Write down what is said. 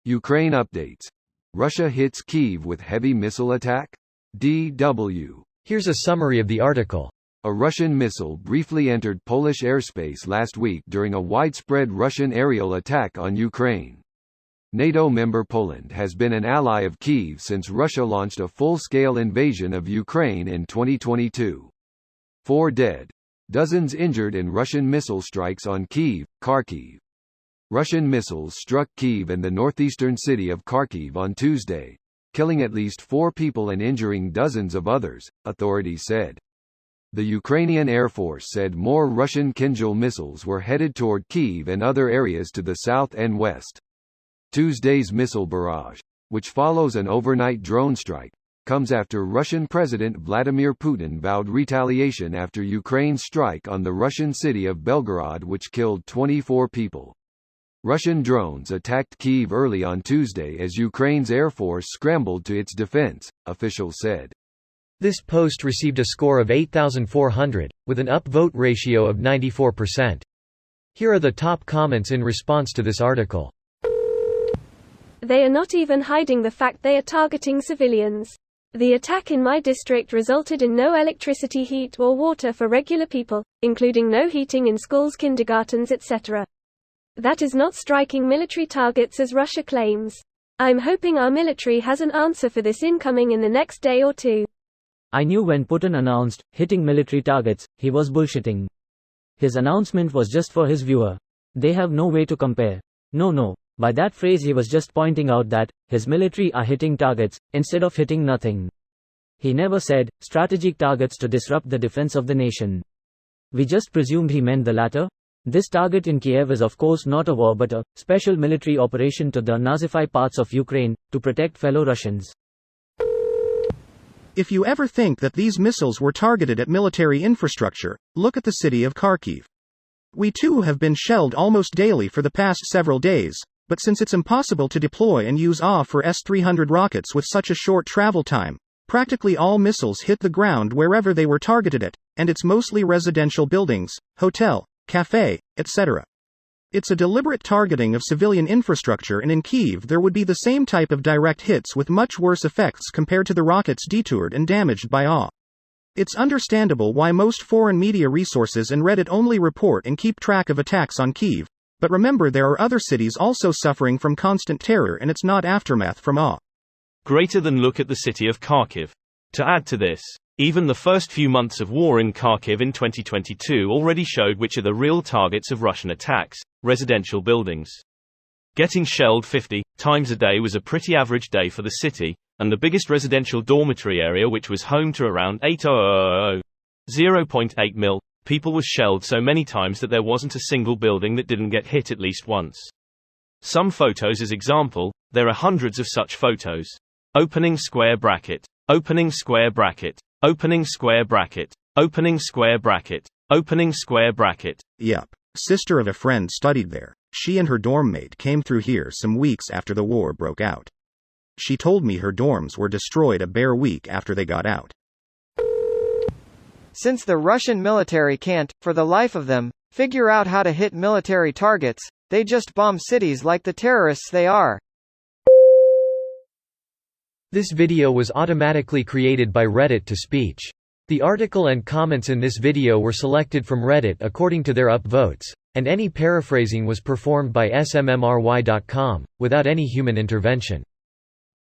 Ukraine updates. Russia hits Kyiv with heavy missile attack? DW. Here's a summary of the article. A Russian missile briefly entered Polish airspace last week during a widespread Russian aerial attack on Ukraine. NATO member Poland has been an ally of Kyiv since Russia launched a full-scale invasion of Ukraine in 2022. 4 dead. Dozens injured in Russian missile strikes on Kyiv, Kharkiv. Russian missiles struck Kyiv and the northeastern city of Kharkiv on Tuesday, killing at least 4 people and injuring dozens of others, authorities said. The Ukrainian Air Force said more Russian Kinzhal missiles were headed toward Kyiv and other areas to the south and west. Tuesday's missile barrage, which follows an overnight drone strike, comes after Russian President Vladimir Putin vowed retaliation after Ukraine's strike on the Russian city of Belgorod, which killed 24 people. Russian drones attacked Kyiv early on Tuesday as Ukraine's Air Force scrambled to its defense, officials said. This post received a score of 8,400, with an upvote ratio of 94%. Here are the top comments in response to this article. They are not even hiding the fact they are targeting civilians. The attack in my district resulted in no electricity, heat or water for regular people, including no heating in schools, kindergartens, etc. That is not striking military targets as Russia claims. I'm hoping our military has an answer for this incoming in the next day or two. I knew when Putin announced hitting military targets, he was bullshitting. His announcement was just for his viewer. They have no way to compare. No. By that phrase he was just pointing out that his military are hitting targets, instead of hitting nothing. He never said strategic targets to disrupt the defense of the nation. We just presumed he meant the latter. This target in Kiev is of course not a war but a special military operation to denazify parts of Ukraine, to protect fellow Russians. If you ever think that these missiles were targeted at military infrastructure, look at the city of Kharkiv. We too have been shelled almost daily for the past several days, but since it's impossible to deploy and use for S-300 rockets with such a short travel time, practically all missiles hit the ground wherever they were targeted at, and it's mostly residential buildings, hotel, cafe, etc. It's a deliberate targeting of civilian infrastructure, and in Kyiv there would be the same type of direct hits with much worse effects compared to the rockets detoured and damaged by It's understandable why most foreign media resources and Reddit only report and keep track of attacks on Kyiv, but remember there are other cities also suffering from constant terror, and it's not aftermath from greater than look at the city of Kharkiv. To add to this, even the first few months of war in Kharkiv in 2022 already showed which are the real targets of Russian attacks: residential buildings. Getting shelled 50 times a day was a pretty average day for the city, and the biggest residential dormitory area, which was home to around 0.8 mil people, was shelled so many times that there wasn't a single building that didn't get hit at least once. Some photos as example, there are hundreds of such photos. Opening square bracket. Opening square bracket. Opening square bracket. Opening square bracket. Opening square bracket. Yup. Sister of a friend studied there. She and her dorm mate came through here some weeks after the war broke out. She told me her dorms were destroyed a bare week after they got out. Since the Russian military can't, for the life of them, figure out how to hit military targets, they just bomb cities like the terrorists they are. This video was automatically created by Reddit to speech. The article and comments in this video were selected from Reddit according to their upvotes, and any paraphrasing was performed by smmry.com, without any human intervention.